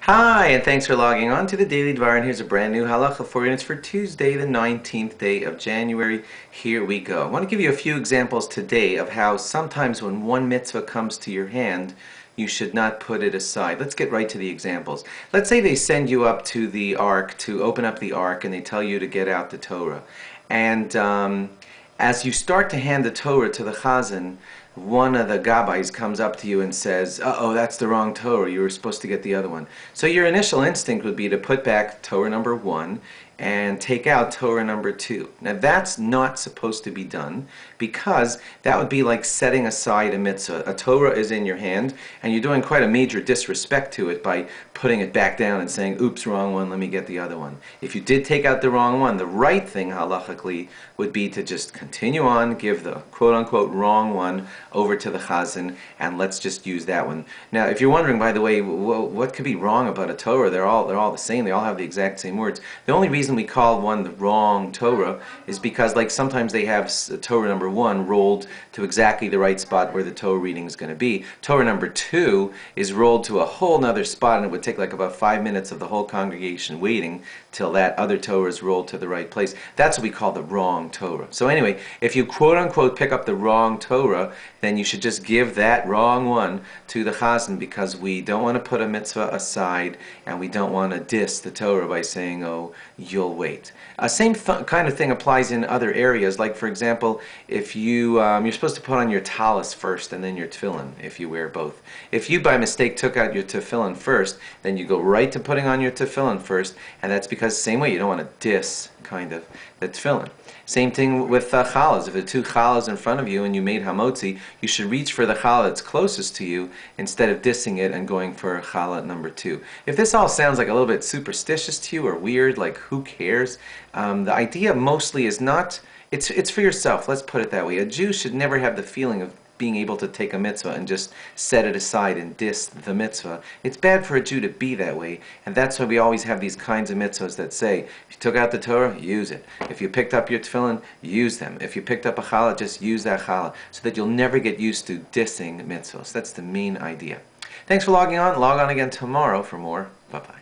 Hi, and thanks for logging on to the Daily DVAR, and here's a brand new Halacha for you, and it's for Tuesday, the 19th day of January. Here we go. I want to give you a few examples today of how sometimes when one mitzvah comes to your hand, you should not put it aside. Let's get right to the examples. Let's say they send you up to the ark to open up the ark, and they tell you to get out the Torah. And as you start to hand the Torah to the chazan, one of the gabbais comes up to you and says, uh-oh, that's the wrong Torah, you were supposed to get the other one. So your initial instinct would be to put back Torah number 1 and take out Torah number 2. Now that's not supposed to be done, because that would be like setting aside a mitzvah. A Torah is in your hand, and you're doing quite a major disrespect to it by putting it back down and saying, oops, wrong one, let me get the other one. If you did take out the wrong one, the right thing halachically would be to just continue on, give the quote-unquote wrong one over to the chazan, and let's just use that one. Now, if you're wondering, by the way, what could be wrong about a Torah? They're all the same. They all have the exact same words. The only reason we call one the wrong Torah is because, like, sometimes they have Torah number 1 rolled to exactly the right spot where the Torah reading is going to be. Torah number 2 is rolled to a whole nother spot, and it would take like about 5 minutes of the whole congregation waiting till that other Torah is rolled to the right place. That's what we call the wrong Torah. So anyway, if you quote-unquote pick up the wrong Torah, then you should just give that wrong one to the chazan, because we don't want to put a mitzvah aside, and we don't want to diss the Torah by saying, oh, you'll wait. Same kind of thing applies in other areas. Like, for example, if you're supposed to put on your talis first and then your tefillin, if you wear both. If you by mistake took out your tefillin first, then you go right to putting on your tefillin first, and that's because, same way, you don't want to diss, kind of, the tefillin. Same thing with challahs. If there are 2 challahs in front of you and you made hamotzi, you should reach for the challah that's closest to you instead of dissing it and going for challah number 2. If this all sounds like a little bit superstitious to you or weird, like who cares? The idea mostly is not, it's for yourself, let's put it that way. A Jew should never have the feeling of being able to take a mitzvah and just set it aside and diss the mitzvah. It's bad for a Jew to be that way, and that's why we always have these kinds of mitzvahs that say, if you took out the Torah, use it. If you picked up your tefillin, use them. If you picked up a challah, just use that challah, so that you'll never get used to dissing mitzvahs. That's the main idea. Thanks for logging on. Log on again tomorrow for more. Bye-bye.